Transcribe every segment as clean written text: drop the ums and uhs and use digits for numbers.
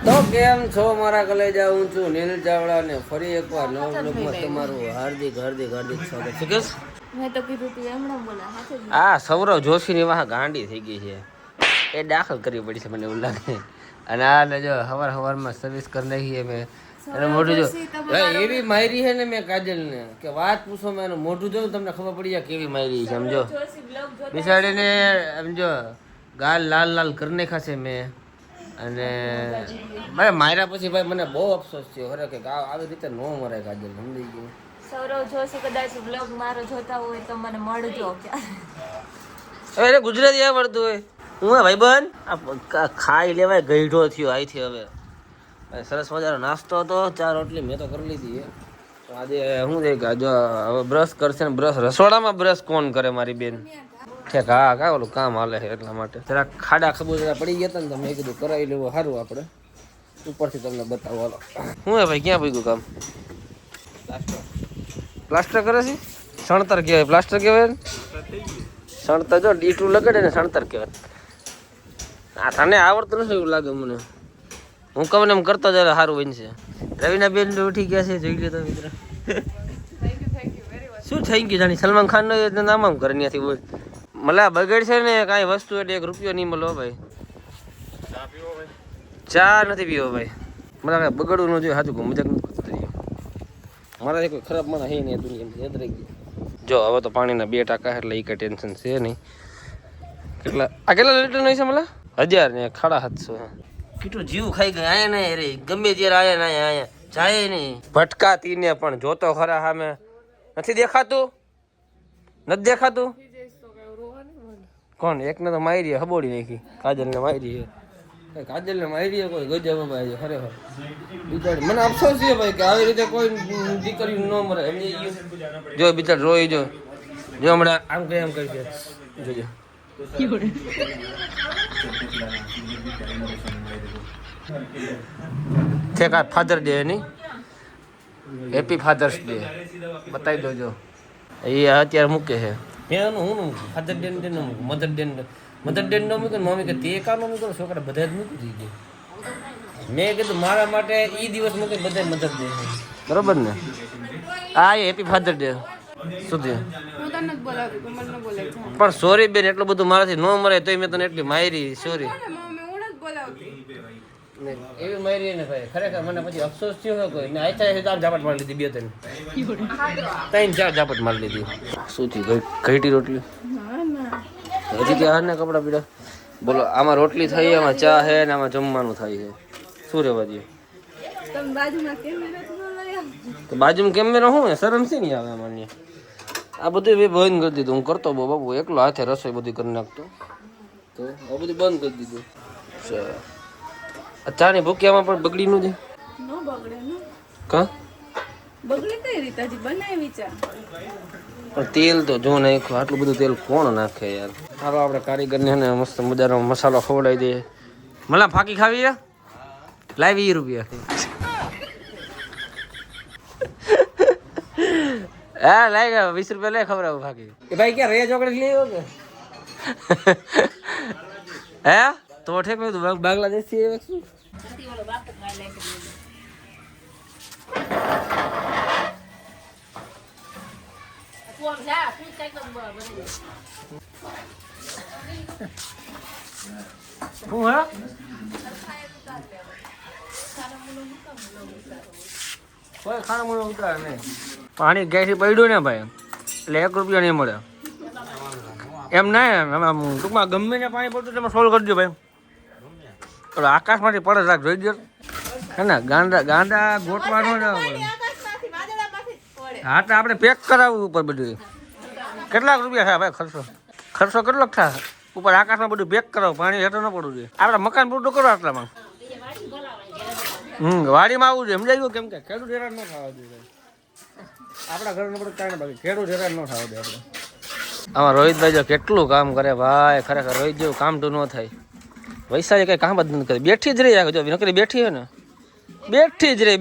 તો કેમ છો મારા કલેજા? હું છું નીલ ચાવડા ને ફરી એકવાર નવા બ્લોગમાં તમારું હાર્દિક હાર્દિક હાર્દિક સ્વાગત છે. મેં તો કીધું તું એમણે બોલા હાથે જ આ સૌરવ જોશીની વાહ ગાંડી થઈ ગઈ છે, એ દાખલ કરવી પડી છે મને એવું લાગે. અને આ જો હવારમાં સર્વિસ કરી નાખી મેં એનું મોઢું જો એવી માયરી છે ને મેં કાજલને કે વાત પૂછો. મેં એનું મોઢું જોયું તમને ખબર પડી જાય કેવી માયરી છે. સમજો બિસાડીને સમજો ગાલ લાલ લાલ કરી નાખ્યા છે મેં. અને ભાઈ માર્યા પછી ભાઈ મને બહુ અફસોસ થયો ખરેખર કે આવી રીતે ન મરાય કાજલ. સમજી ગયું? સૌરવ જોશી કદાચ બ્લોગ મારો જોતા હોય તો મને મળજો. હવે ગુજરાતી આવડતું હોય હું ભાઈબંધ ખાઈ લેવાય ગઈઢો થયો અહીંથી. હવે સરસ મજાનો નાસ્તો હતો, 4 રોટલી મેં તો કરી લીધી. તો આજે શું છે કે જો હવે બ્રશ કરશે ને બ્રશ રસોડામાં બ્રશ કોણ કરે મારી બેન? ઠેક હા કા ઓલું કામ હાલે છે એટલા માટે જરા ખાડા ખબૂતરા પડી ગયા હતા ને તો મેં કીધું કરાવી લેવું સારું. આપણે ઉપરથી તમને બતાવો. હાલો શું હે ભાઈ ક્યાં પૂગ્યું કામ? પ્લાસ્ટર કરે છે? સણતર કહેવાય પ્લાસ્ટર કહેવાય? સણતર જો ડીટું લગાડે ને સણતર કહેવાય. આ તને આવડતું નથી એવું લાગે મને. હું કહું ને એમ કરતો જરા સારું બનશે. રવિના બેન ઉઠી ગયા છે, જોઈ લે તો મિત્ર. શું થઈ ગયું જાણી સલમાન ખાન નો નામ આમ ઘર ત્યાંથી બોલ મલા બગડ છે ને કાંઈ વસ્તુ એટલે 1 રૂપિયો નહીં મળો ભાઈ. ચા નથી પીવો ભાઈ. મને કાંઈ બગડવું ન જોઈએ. સાચું મજાક નથી કરતો. મારા કોઈ ખરાબ મને હે નહીં દુનિયામાં યાદ રહી ગયું. જો હવે તો પાણીના 2 ટાંકા એટલે એ કઈ ટેન્શન છે નહીં. કેટલા લીટર નહીં છે મલા? 1000 ને 750. કેટલું જીવ ખાઈ ગયા આયા નહીં રે. ગમે ત્યારે આયા ના આયા જાય નહીં ભટકાતી ને પણ જોતો ખરા સામે નથી દેખાતું. નથી દેખાતું? કોણ? એકને તો મારી હબોડી નાખી. કાજલને મારી છે. કાજલને મારી કોઈ ગજબ ભાઈ ખરેખર બિચારી. મને અફસોસ છે ભાઈ કે આવી રીતે કોઈ દીકરી ન મરે. જો બિચાર રોઈ જો હમણાં આમ કઈ એમ કરી છે જોજો. ઠેકા ફાધર ડે નહીં, હેપી ફાધર્સ ડે બતાવી દો. જો એ અત્યારે મૂકે છે. મેં હું ફાધર ડે ને મૂકું, મધર ડે ન મૂક્યું. મમ્મી કે તે કામ મૂકો છોકરા બધા જ મૂકી દીધી. મેં કીધું મારા માટે એ દિવસ મૂકે બધા મધર ડે બરોબર ને. આ હેપી ફાધર ડે સુધી પણ સોરી બેન એટલું બધું મારાથી ન મરે તોય મેં તને એટલી મારી. સોરી એવી મારી ને ભાઈ ખરેખર મને પછી અફસોસ થયો કોઈ ને. આઈ ઝાપટ મારી લીધી 2-3 ઝાપટ મારી લીધી. શું થયું? ઘઈટી રોટલી હજી ત્યાં ને કપડા પીડા બોલો. આમાં રોટલી થઈ, આમાં ચા છે ને આમાં જમવાનું થાય છે. શું રેવા દે? તો બાજુમાં કેમેરો શું શરમ છે નહીં આવે અમારે? આ બધું મેં બંધ કરી દીધું. હું કરતો બાબુ એકલો હાથે રસોઈ બધી કરી નાખતો. તો આ બધું બંધ કરી દીધું. ચાની ભૂક્યામાં પણ બગડીનું છે. કા બગડી કઈ રીતે હજી બનાવી ચા? પણ તેલ તો જો નાખ્યું. આટલું બધું તેલ કોણ નાખે યાર? હાલો આપણે કારીગરને ને મસ્ત મજાનો મસાલો ખવડાવી દઈએ. મલા ફાકી ખાવી છે? લાવી 20 રૂપિયા. હા લાઈ ગયા 20 રૂપિયા લઈ ખવડાવું ફાકી. એ ભાઈ ક્યાં રે ચોકડી લઈ આવ્યો કે? હે તો ઠેક મેં બાંગ્લાદેશ થી આવ્યો છું. હું હા કોઈ ખાવાનું ઉતાર નહીં. પાણી ગેસથી પડ્યું ને ભાઈ એટલે 1 રૂપિયા નહીં મળે. એમ નહીં આમ ટૂંકમાં ગમે ને પાણી પડતું તમે સોલ્વ કરી દો ભાઈ. આકાશમાંથી પડે રાખ જોઈ દો હે ને. ગાંડા ગોટવાનો જ હા તો આપણે પેક કરાવવું ઉપર બધું. કેટલાક રૂપિયા થાય ભાઈ ખર્ચો કેટલોક થાય ઉપર આકાશમાં બધું પેક કરાવું. પાણી હેઠળ ન પડવું જોઈએ. આપણે મકાન પૂરતું કરો આટલામાં. વાડીમાં આવવું જોઈએ સમજાય ગયું? કેમ કે ખેડૂત હેરાન ન થવા જોઈએ. આપણા ઘરનું બધું કારણે બાકી ખેડૂત હેરાન ન થવા દે આપણે. આમાં રોહિતભાઈ જો કેટલું કામ કરે ભાઈ. ખરેખર રોહિત જેવું કામ તો ન થાય. વૈશાલી કઈ કામ જ નથી કરે. બેઠી જ રહી જો નકરી બેઠી હોય ને બેઠી જ રહે.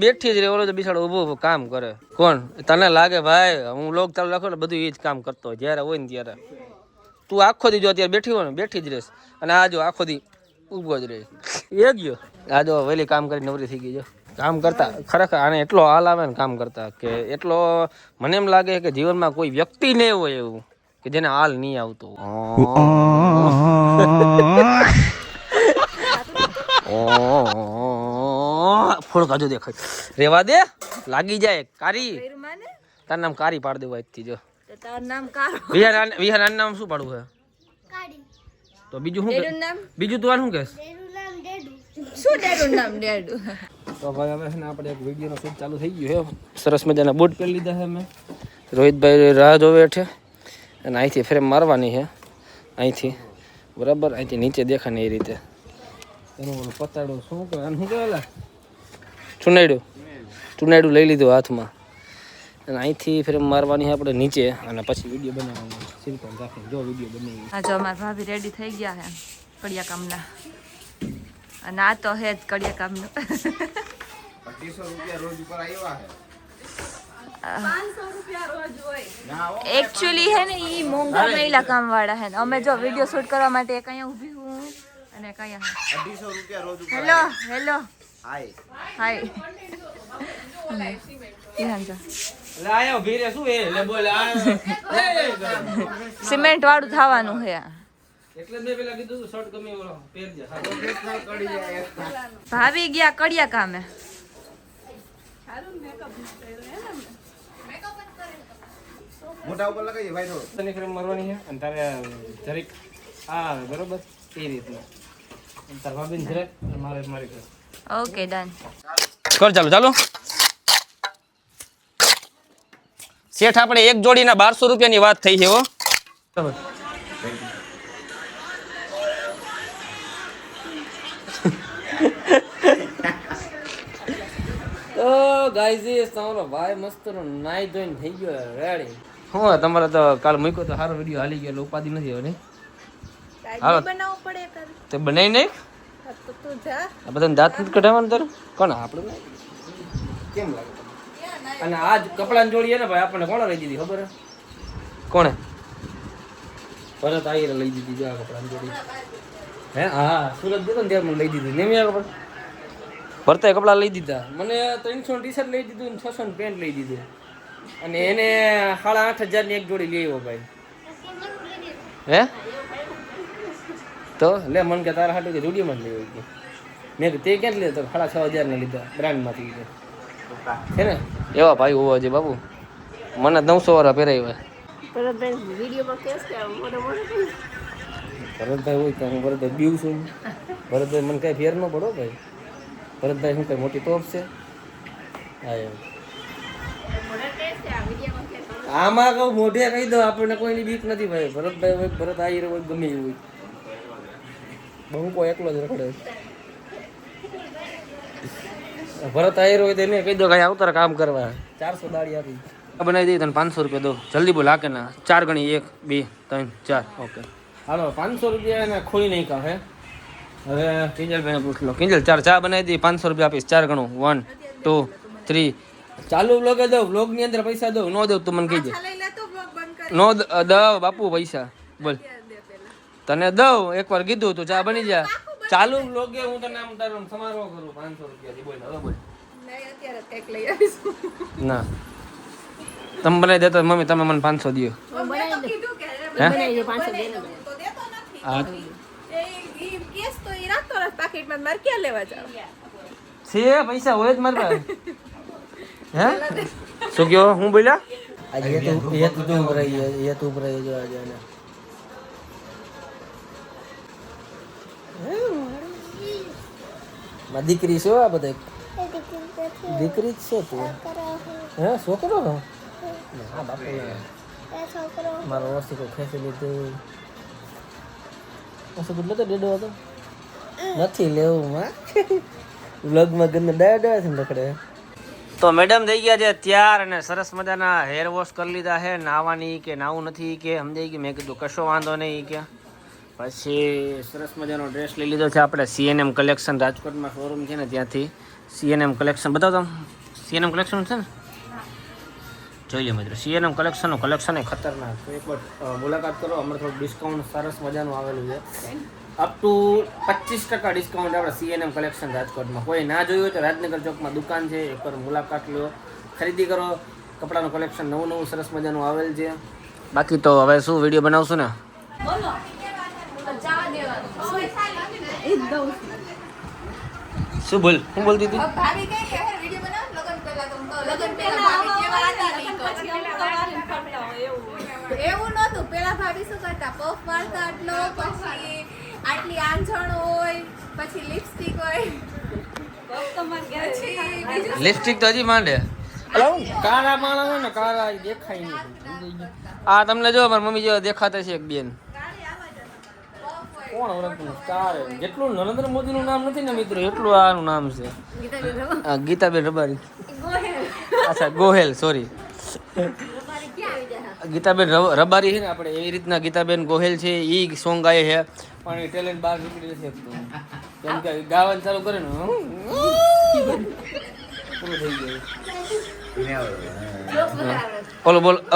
ઓલો તો બિચારો ઊભો કામ કરે. કોણ તને લાગે ભાઈ હું લોક ચાલુ રાખો ને બધું એ જ કામ કરતો હોય જ્યારે હોય ને ત્યારે. તું આખો દી જો અત્યારે બેઠી હોય ને બેઠી જ રહેશ. અને આ જો આખો દી ઊભો જ રહે એ ગયો આ જો વહેલી કામ કરી નવરી થઈ ગઈ જો કામ કરતા ખરેખર આને એટલો હાલ આવે ને કામ કરતા કે એટલો મને એમ લાગે કે જીવનમાં કોઈ વ્યક્તિ નહીં હોય એવું કે જેને હાલ નહીં આવતો ફોડ કાજો દેખાય રેવા દે લાગી જાય કારી તાર નામ કારી પાડ દેવું આજથી જો તાર નામ કારો વિહાર નામ શું પાડવું છે તો બીજું શું બીજું તું શું કહેશ શું ડેડું નામ ડેડુ તો ભાઈ હવે છે ને આપણે એક વિડીયોનો શૂટ ચાલુ થઈ ગયું છે સરસ મજાના બૂટ પહેરી લીધા છે મેં રોહિતભાઈ રાહ જોવે છે અને અહીંથી ફ્રેમ મારવાની છે અહીંથી બરાબર અહીંથી નીચે દેખાય ને એ રીતે એનું ઓલું પતાડું શું કહેવાય શું કહેવાય ચુનાડું લઈ લીધું હાથમાં અને અહીંથી ફ્રેમ મારવાની છે આપણે નીચે અને પછી વિડીયો બનાવવાનો સિલિકોન રાખીને જો વિડીયો બનાવી આ જો અમારા ભાભી રેડી થઈ ગયા છે કડિયા કામના અને આ તો હે જ કડિયા કામનું 250 રૂપિયા રોજ ઉપર આવ્યા છે 500 રૂપિયા રોજ હોય એકચ્યુઅલી હે ને ઈ મોંઘા મહિલા કામ વાળા હે અમે જો વિડિયો શૂટ કરવા માટે એક અહીંયા ઊભી હું અને એક અહીંયા 250 રૂપિયા રોજ ઉપર હેલો હેલો હાય હાય આયો ભીરે શું એ લે બોલ સિમેન્ટ વાળું થવાનું હે એટલે મેં પેલા કીધું શર્ટ ગમે એવો પહેરજે ભાભી ગયા કડિયા કામે મોટા ઉપર લગાવીએ ભાઈ થોડું તને ફ્રેમ મારવાની છે અને તારે જરીક આ બરોબર એ રીતના તાર ભાભીને જરીક મારે મારી કર ઓકે ડન કર ચાલો શેઠ આપણે એક જોડીના 1200 રૂપિયાની વાત થઈ છે હો બરાબર તો ગાઈઝ તમારો ભાઈ મસ્ત નાઈ ધોઈને થઈ ગયો રેડી હું તમારે તો કાલ મૂક્યો તો સારો વિડીયો હાલી ગયો એટલે ઉપાધિ નથી હવે હાલો બનાવવું પડે કર તે બનાવી નહીં તો તું જા આ બધાને દાંત નથી કઢાવવાનું તારું કોણ આપણે કેમ લાગે અને આજ કપડાની જોડી ને ભાઈ આપણને કોણે લઈ દીધી ખબર હે કોણે ભરત આયરે લઈ દીધી જો આ કપડાની જોડી હે હા સુરત ગયો ને ત્યારે મને લઈ દીધી નેમ ખબર ભરતાએ કપડાં લઈ દીધા મને 300 ટી શર્ટ લઈ દીધું ને 600 પેન્ટ લઈ દીધું અને એને 8,500 ની એક જોડી લઈ આવ્યો ભાઈ હે તો લે મન કે તારા હાટુ કે જોડીમાં જ લઈ આવી મેં કે તે ક્યાં લીધા તો 6,500 ને લીધા બ્રાન્ડમાંથી લીધા છે ને એવા ભાઈ હોવા છે બાબુ મને 900 વાળા પહેરાવ્યા ભરતભાઈ હોય તો હું ભરતભાઈ બીવ છું ભરતભાઈ મને કાંઈ ફેર ન પડો ભાઈ ભરતભાઈ શું કઈ મોટી તોપ છે હા એમ આમાં કહું મોઢે કહી દો આપણને કોઈની બીક નથી ભાઈ ભરતભાઈ હોય ભરત આવી હોય ગમે એવું હોય બહુ કોઈ એકલો જ રખડે ભરત આયરો હોય તો એને કહી દો કાંઈ આવતાર કામ કરવા 400 દાડી આપી બનાવી દઈએ તને 500 રૂપિયા દો જલ્દી બોલ હાકે ના 4 ગણી 1 2 3 4 ઓકે હાલો 500 રૂપિયા એને ખોઈ નહીં કહે હવે કિંજલભાઈને પૂછ લો કિંજલ 4 ચા બનાવી દઈએ 500 રૂપિયા આપીશ 4 ગણું 1 2 3 ચાલુ બ્લોગે દઉં બ્લોગની અંદર પૈસા દઉં ન દઉં તું મને કહીજે નો દઉં બાપુ પૈસા બોલ તને દઉં એકવાર કીધું તું ચા બની જા ચાલુ બ્લોગે હું તને આમ તારો સમારોહ કરું 500 રૂપિયાથી બોલ હવે બોલ ના તમે બનાવી દેતો મમ્મી તમે મને 500 દો હા છે પૈસા હોય જ મારા હે શું કયો હું બોલ્યા આજે એ તું ભરાઈ જો આજે માં દીકરી છો આ બધા દીકરી જ છે તું હે છોકરો હા બાપુ મારો વસ્તુ ખેંચી લીધું વસ્તુ કેટલો તો ડેડો હતો નથી લેવું માં વ્લોગમાં ગંદા ડાયા છે રખડે તો મેડમ થઈ ગયા છે તૈયાર અને સરસ મજાના હેર વોશ કરી લીધા છે નાવાની કે નાવું નથી કે સમજાઈ ગયું મેં કીધું કશો વાંધો નહીં કે પછી સરસ મજાનો ડ્રેસ લઈ લીધો છે આપણે CNM કલેક્શન રાજકોટમાં શોરૂમ છે ને ત્યાંથી CNM કલેક્શન બતાવો CNM કલેક્શન છે ને જોઈ લે મિત્રો CNM કલેક્શનનું કલેક્શન એ ખતરનાક તો એકવાર મુલાકાત કરો અમારે થોડું ડિસ્કાઉન્ટ સરસ મજાનું આવેલું છે અપ ટુ 25% ડિસ્કાઉન્ટ આપણે CNM કલેક્શન રાજકોટમાં. કોઈ ના જોયું હોય તો રાજનગર ચોકમાં દુકાન છે, એકવાર મુલાકાત લો, ખરીદી કરો. કપડાનું કલેક્શન નવું સરસ મજાનું આવેલ છે. બાકી તો હવે શું વિડીયો બનાવશું ને? શું હું બોલતી હતી? એવું નહોતું. પેલા ભાભી શું કરતા, પફ મારતા આટલો, પછી આટલી આંજણ હોય, પછી લિપસ્ટિક હોય, લિપસ્ટિક તો હજી માંડે. કાળા માણા હોય ને, કાળા દેખાય નહીં. આ તમને જો મારી મમ્મી જેવા દેખાતા છે એક બેન. કોણ ઓળખતું? સ્ટાર. જેટલું નરેન્દ્ર મોદીનું નામ નથી ને મિત્રો, એટલું આનું નામ છે. ગીતાબેન રબારી. અચ્છા, ગોહેલ, સોરી. ગીતાબેન રબારી છે ને આપણે, એવી રીતના ગીતાબેન ગોહેલ છે. એ સોંગ ગાય છે, પણ એ ટેલેન્ટ બહાર નીકળી નથી શકતું. કેમ કે ગાવાનું ચાલુ કરે ને પૂરું થઈ ગયું.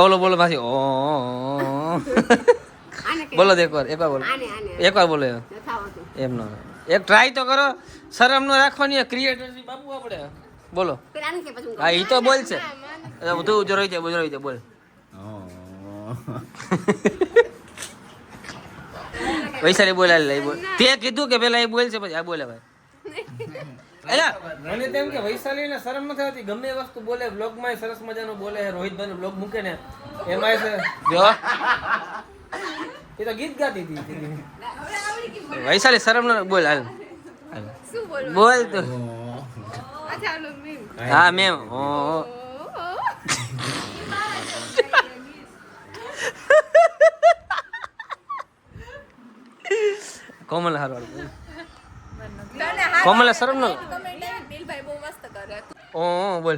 ઓલો બોલો પાછી ઓ બોલો એકવાર બોલો એમ નો. એક ટ્રાય તો કરો, શરમ નો રાખવાની. ક્રિએટર બાપુ આપણે બોલો. હા, એ તો બોલ છે બધું ઉજરો છે બોલ. વૈશાલી બોલ. તે કીધું કે પેલા એ બોલ છે, પછી આ બોલે ભાઈ. મને તેમ કે વૈશાલી ને શરમ નથી આવતી, ગમે એ વસ્તુ બોલે. બ્લોગ માં સરસ મજાનો બોલે. રોહિતભાઈ નો બ્લોગ મૂકે ને એમાં છે જો એ તો ગીત ગાતી હતી. વૈશાલી શરમ ન બોલ. હાલ બોલ તો. હા મેમ. કોમલ હારવાળ કોમલ શરમ ન. ઓ બોલ.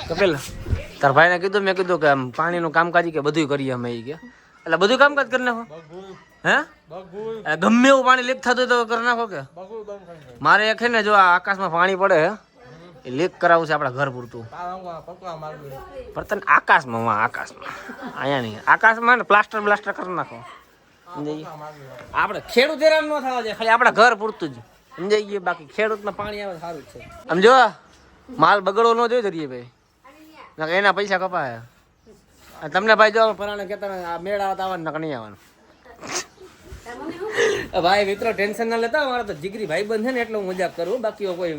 કપિલ, તાર ભાઈને કીધું, મેં કીધું કે આમ પાણીનું કામકાજ કે બધું કરીએ અમે. કે એટલે બધું કામકાજ કરી નાખો. હે ગમે એવું પાણી લીક થતું તો કરી નાખો કે. મારે એક છે ને, જો આ આકાશમાં પાણી પડે એ લીક કરાવવું છે આપણા ઘર પૂરતું. પણ આકાશમાં અહીંયા નહીં. આકાશમાં પ્લાસ્ટર કરી નાખો. સમજાઈ? આપણે ખેડૂત હેરાન ન થવા જોઈએ, ખાલી આપણા ઘર પૂરતું જ. સમજાઈ ગયું? બાકી ખેડૂતમાં પાણી આવે સારું જ છે. આમ જો માલ બગડવો ન જોઈએ દરિયે ભાઈ, એના પૈસા કપાય. તમને ભાઈ જો પરાણે કહેતા મેળ આવતા આવવાનું નહીં આવવાનું. ભાઈ મિત્રો ટેન્શન ના લેતા, મારા તો જીગરી ભાઈ બંધ છે ને એટલે હું મજાક કરું. બાકી કોઈ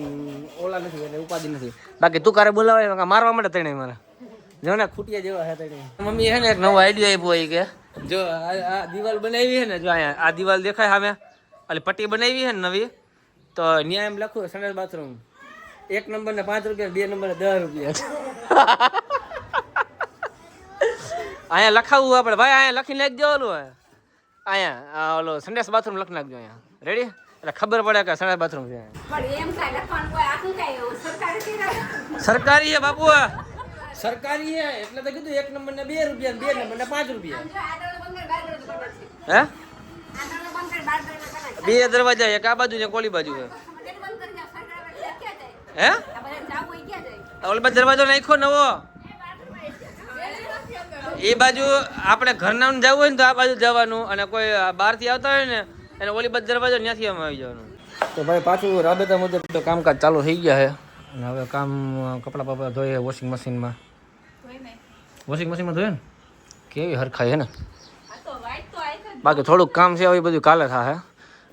ઓલા નથી એટલે ઉપાધિ નથી. બાકી તું કારે બોલાવે મારવા માટે તણે મારા જો ને ખૂટિયા જેવા છે તણે. મમ્મી છે ને એક નવો આઈડિયા આપ્યો કે જો આ દિવાલ બનાવી છે ને, જો અહીંયા આ દિવાલ દેખાય સામે, એટલે પટ્ટી બનાવી છે ને નવી, તો ન્યાય એમ લખું સંડાસ બાથરૂમ 1 નંબરને 5 રૂપિયા, 2 નંબરને 10 રૂપિયા. અહીંયા લખાવું આપણે ભાઈ, અહીંયા લખીને નાખી દેવાનું હોય. અહીંયા ઓલો સંડાસ બાથરૂમ લખી નાખજો અહીંયા. રેડી? એટલે ખબર પડે કે સંડાસ બાથરૂમ છે. સરકારી છે બાપુ, સરકારી છે એટલે તો કીધું 1 નંબરને 2 રૂપિયા, 2 નંબરને 5 રૂપિયા. હે 2 દરવાજા, એક આ બાજુ ને કોલી બાજુ છે. હે ઓલી બાજુ દરવાજો નાખ્યો નવો. એ બાજુ આપણે ઘરના જવું હોય ને તો આ બાજુ જવાનું, અને કોઈ બહારથી આવતા હોય ને એને ઓલી બાજુ દરવાજો ત્યાંથી આમ આવી જવાનું. તો ભાઈ પાછું રાબેતા મુજબ તો કામકાજ ચાલુ થઈ ગયા છે. અને હવે કપડાં બપડા ધોઈએ વોશિંગ મશીનમાં ધોઈએ ને કેવી હરખાઈ છે ને. બાકી થોડુંક કામ છે એ બધું કાલે થાય.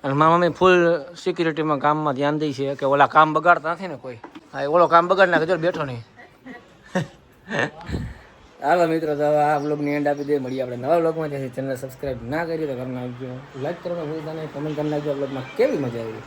અને મારા મમ્મી ફૂલ સિક્યુરિટીમાં કામમાં ધ્યાન દઈ છે કે ઓલા કામ બગાડતા નથી ને કોઈ. હા ઓલો કામ બગાડ નાખે જો બેઠો નહીં. હાલો મિત્રો, તો આ બ્લોગની એન્ડ આપી દે. મળીએ આપણે નવા બ્લોગમાં. જેથી ચેનલ સબસ્ક્રાઈબ ના કરી તો ઘરના આવજો, લાઈક કરવાનું ભૂલતા નહીં, કમેન્ટ કરી નાખજો. બ્લોગમાં કેવી મજા આવી.